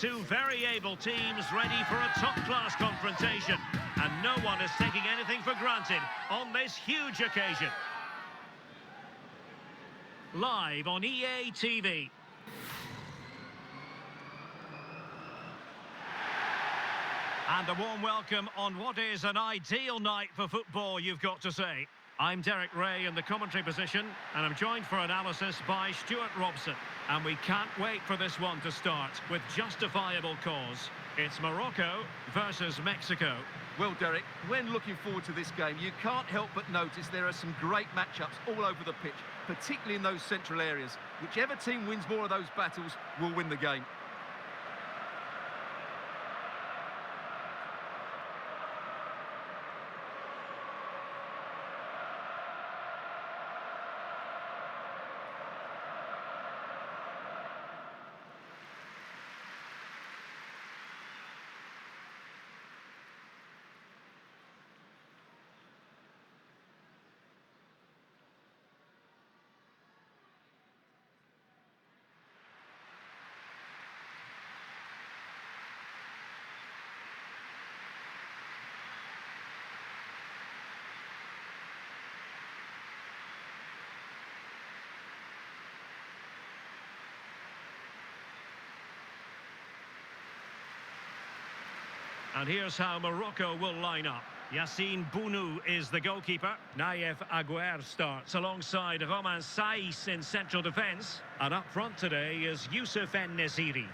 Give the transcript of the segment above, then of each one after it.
Two very able teams ready for a top-class confrontation. And no one is taking anything for granted on this huge occasion. Live on EA TV. And a warm welcome on what is an ideal night for football, you've got to say. I'm Derek Ray in the commentary position, and I'm joined for analysis by Stuart Robson. And we can't wait for this one to start with justifiable cause. It's Morocco versus Mexico. Well, Derek, when looking forward to this game, you can't help but notice there are some great matchups all over the pitch, particularly in those central areas. Whichever team wins more of those battles will win the game. And here's how Morocco will line up. Yassine Bounou is the goalkeeper. Naïef Aguer starts alongside Romain Saïs in central defence. And up front today is Youssef En-Nesyri.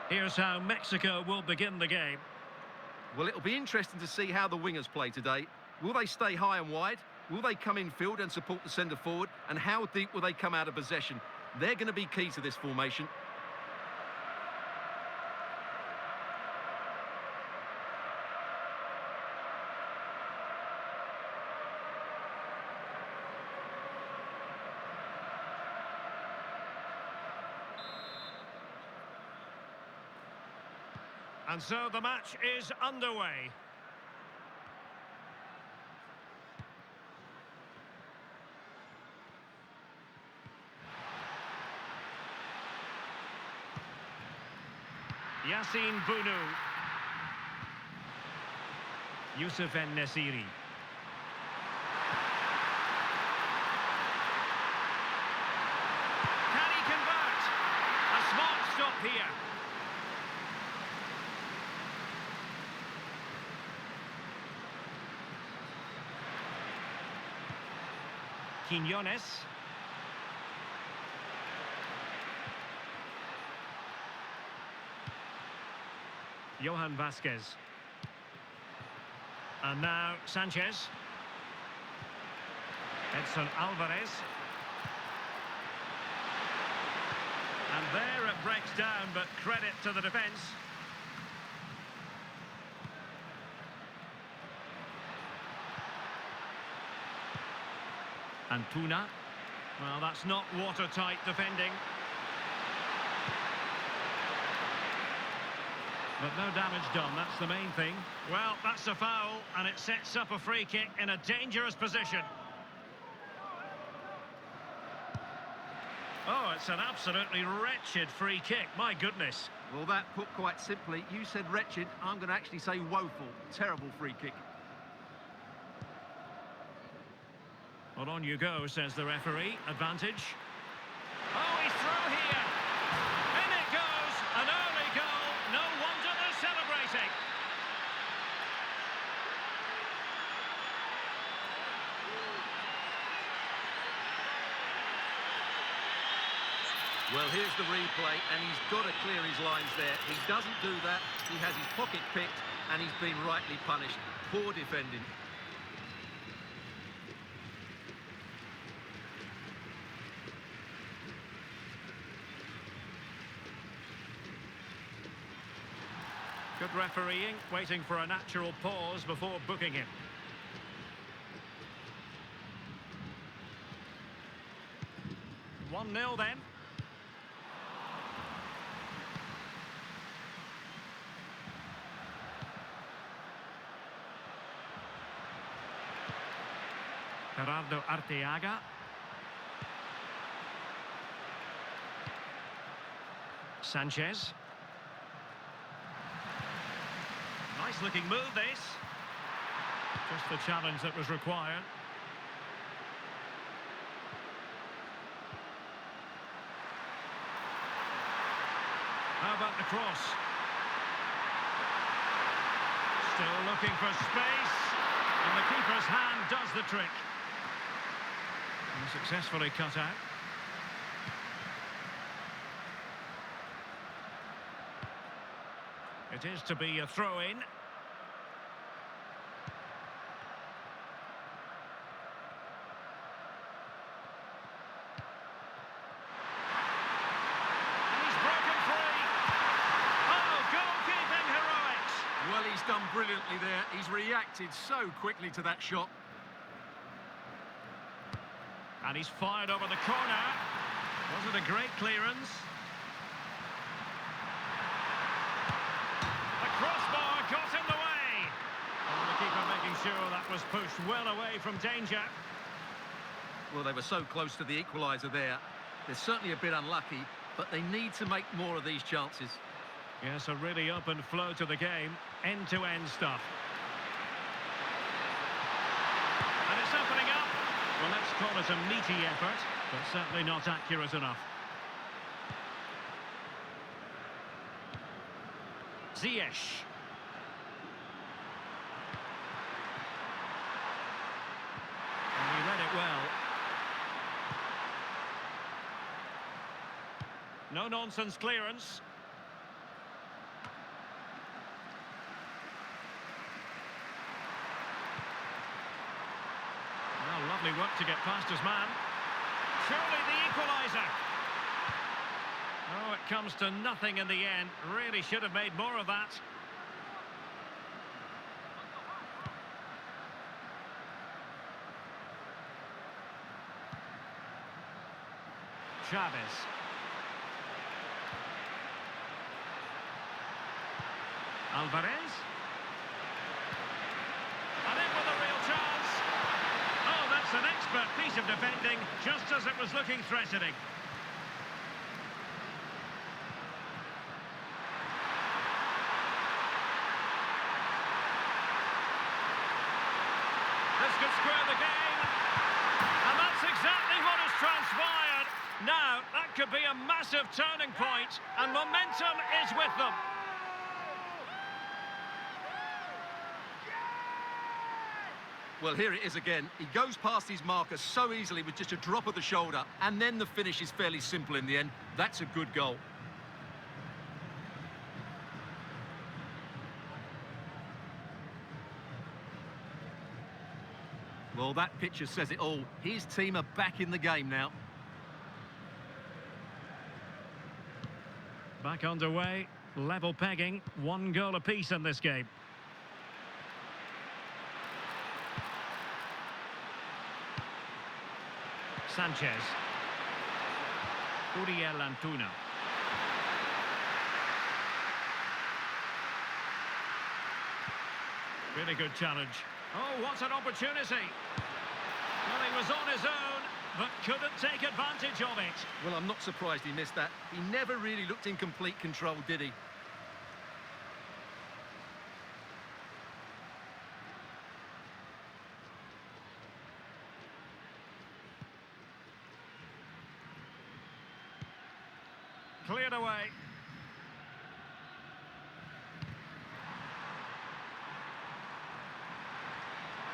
Here's how Mexico will begin the game. Well, it'll be interesting to see how the wingers play today. Will they stay high and wide? Will they come in field and support the centre forward? And how deep will they come out of possession? They're going to be key to this formation. And so the match is underway. Yassine Bounou. Youssef En-Nesyri. Can he convert? A smart stop here. Quiñones. Johan Vasquez. And now Sanchez. Edson Alvarez. And there it breaks down, but credit to the defence. Antuna. Well, that's not watertight defending. But no damage done, that's the main thing. Well, that's a foul, and it sets up a free kick in a dangerous position. Oh, it's an absolutely wretched free kick, my goodness. Well, that put quite simply, you said wretched, I'm going to actually say woeful. Terrible free kick. Well, on you go, says the referee. Advantage. Oh, he's through here. In it goes. An early goal. No wonder they're celebrating. Well, here's the replay, and he's got to clear his lines there. He doesn't do that. He has his pocket picked, and he's been rightly punished. Poor defending. Good refereeing, waiting for a natural pause before booking him. One 0 then. Gerardo Arteaga. Sanchez. Nice looking move this. Just the challenge that was required. How about the cross? Still looking for space. And the keeper's hand does the trick. And successfully cut out. It is to be a throw-in. Well, he's done brilliantly there. He's reacted so quickly to that shot. And he's fired over the corner. Was it a great clearance? The crossbar got in the way. And the keeper making sure that was pushed well away from danger. Well, they were so close to the equaliser there. They're certainly a bit unlucky, but they need to make more of these chances. Yes, a really open flow to the game. End-to-end stuff. And it's opening up. Well, let's call it a meaty effort, but certainly not accurate enough. Ziyech. And he read it well. No-nonsense clearance. Lovely work to get past his man. Surely the equaliser. Oh, it comes to nothing in the end. Really should have made more of that. Chavez. Alvarez. And in with a real chance. Oh, that's an expert piece of defending, just as it was looking threatening. This could square the game. And that's exactly what has transpired. Now, that could be a massive turning point, and momentum is with them. Well, here it is again. He goes past his marker so easily with just a drop of the shoulder, and then the finish is fairly simple in the end. That's a good goal. Well, that picture says it all. His team are back in the game now. Back underway, level pegging, 1 goal apiece in this game. Sanchez. Uriel Antuna. Really good challenge. Oh, what an opportunity. Well, he was on his own, but couldn't take advantage of it. Well, I'm not surprised he missed that. He never really looked in complete control, did he? Cleared away.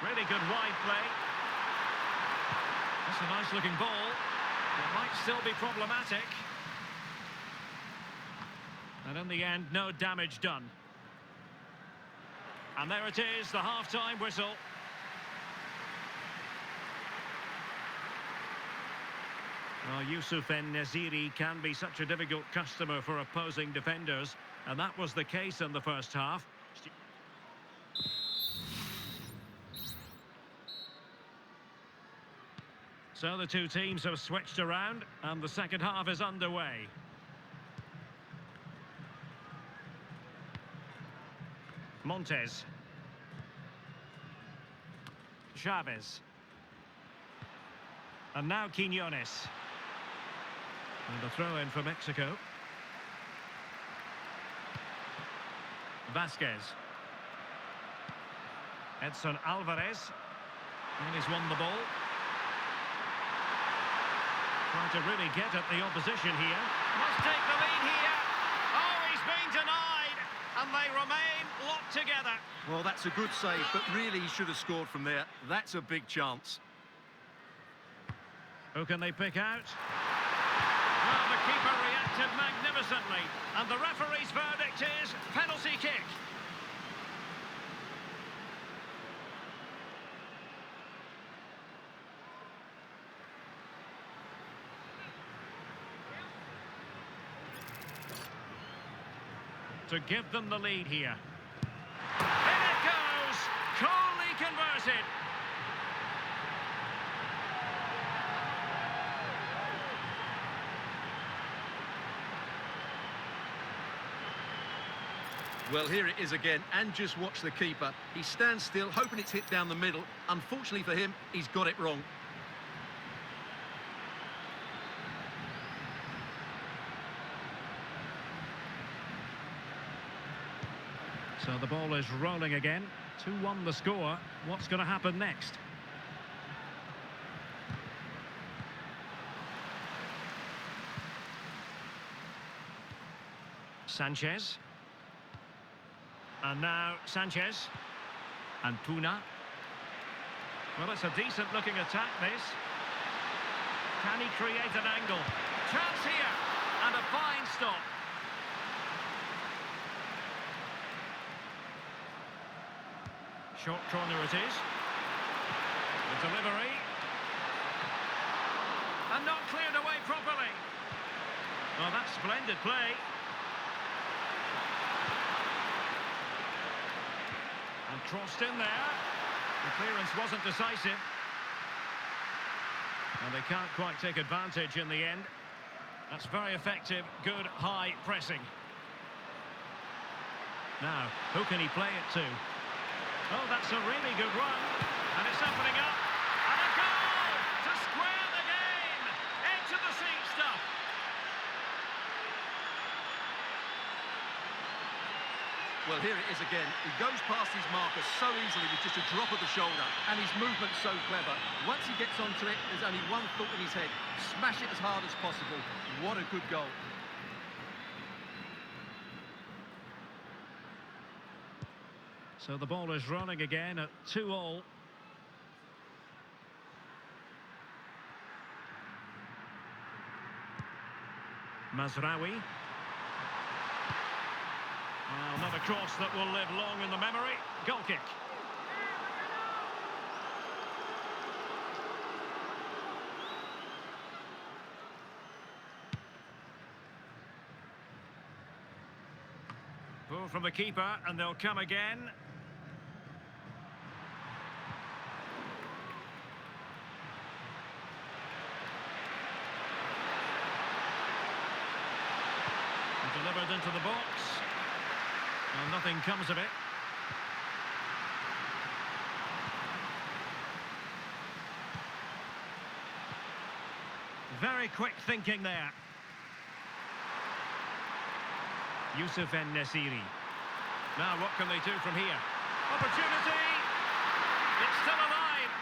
Really good wide play. That's a nice looking ball. It might still be problematic. And in the end, no damage done. And there it is, the half-time whistle. Well, Yusuf En-Nesyri can be such a difficult customer for opposing defenders, and that was the case in the first half. So the two teams have switched around, and the second half is underway. Montes. Chavez. And now Quiñones. And a throw-in for Mexico. Vasquez. Edson Alvarez. And he's won the ball. Trying to really get at the opposition here. Must take the lead here. Oh, he's been denied. And they remain locked together. Well, that's a good save, but really he should have scored from there. That's a big chance. Who can they pick out? Well, the keeper reacted magnificently. And the referee's verdict is penalty kick. To give them the lead here. In it goes! Coolly converted. Well, here it is again, and just watch the keeper. He stands still, hoping it's hit down the middle. Unfortunately for him, he's got it wrong. So the ball is rolling again. 2-1 the score. What's going to happen next? Sanchez. And now Sanchez. Antuna. Well, it's a decent-looking attack, this. Can he create an angle? Chance here. And a fine stop. Short corner it is. The delivery. And not cleared away properly. Well, that's splendid play. And crossed in there. The clearance wasn't decisive. And they can't quite take advantage in the end. That's very effective. Good high pressing. Now, who can he play it to? Oh, that's a really good run. And it's opening up. And a goal to square the game. Into the seat stuff. Well, here it is again. He goes past his marker so easily with just a drop of the shoulder. And his movement's so clever. Once he gets onto it, there's only one thought in his head. Smash it as hard as possible. What a good goal. So the ball is rolling again at 2-2. Mazraoui. Well, not a cross that will live long in the memory. Goal kick. Ball from the keeper, and they'll come again. Delivered into the box. Well, nothing comes of it. Very quick thinking there. Yusuf En-Nesyri. Now what can they do from here? Opportunity! It's still alive.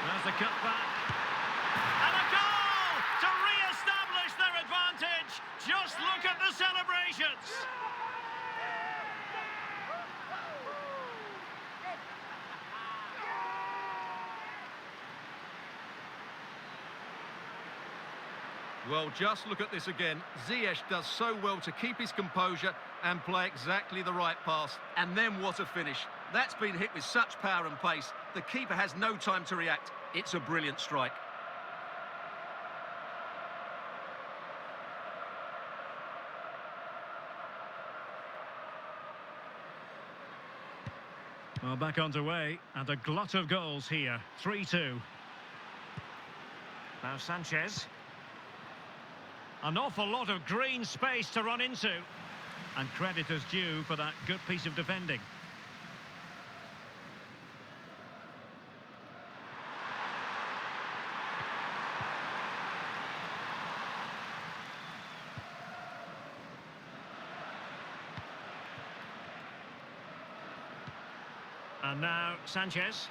There's the cutback. And a goal to re-establish their advantage. Just look at the celebrations. Well, just look at this again. Ziyech does so well to keep his composure and play exactly the right pass. And then what a finish. That's been hit with such power and pace. The keeper has no time to react. It's a brilliant strike. Well, back underway, and a glut of goals here. 3-2. Now Sanchez. An awful lot of green space to run into. And credit is due for that good piece of defending. And now Sanchez.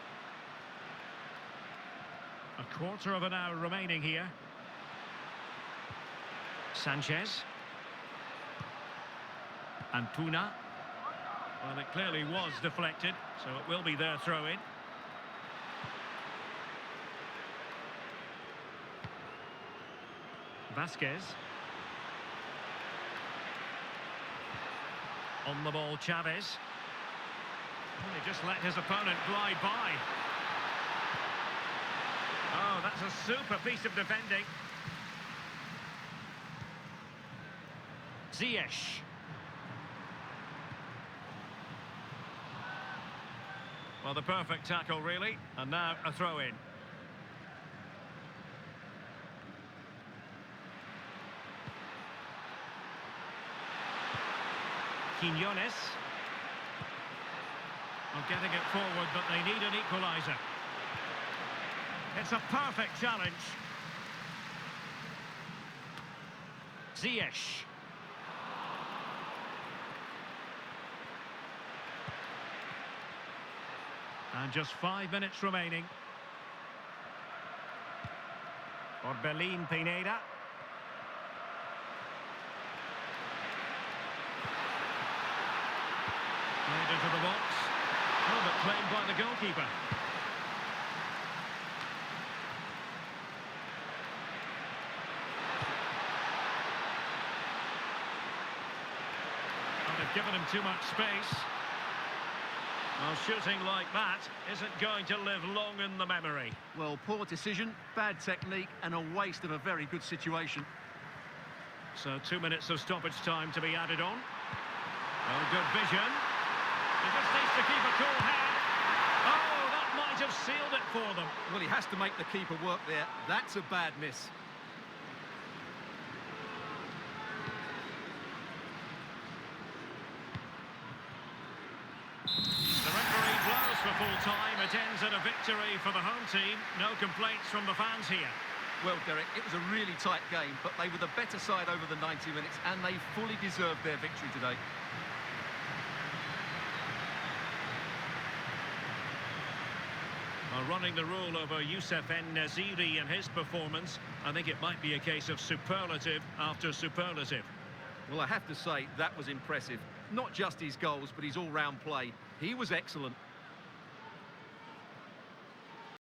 A quarter of an hour remaining here. Sanchez. And Puna. Well, it clearly was deflected, so it will be their throw-in. Vasquez. On the ball, Chavez. He just let his opponent glide by. Oh, that's a super piece of defending. Ziyech. Well, the perfect tackle, really. And now a throw-in. Quiñones. Well, getting it forward, but they need an equaliser. It's a perfect challenge. Ziyech. And just 5 minutes remaining. For Belin Pineda. Played into the box. Oh, but claimed by the goalkeeper. Well, they've given him too much space. Well, shooting like that isn't going to live long in the memory. Well, poor decision, bad technique, and a waste of a very good situation. So 2 minutes of stoppage time to be added on. Well, good vision. He just needs to keep a cool head. Oh, that might have sealed it for them. Well, he has to make the keeper work there. That's a bad miss. The referee blows for full time. It ends in a victory for the home team. No complaints from the fans here. Well, Derek, it was a really tight game, but they were the better side over the 90 minutes, and they fully deserved their victory today. Running the rule over Youssef En-Nesyri and his performance, I think it might be a case of superlative after superlative. Well, I have to say, that was impressive. Not just his goals, but his all-round play. He was excellent.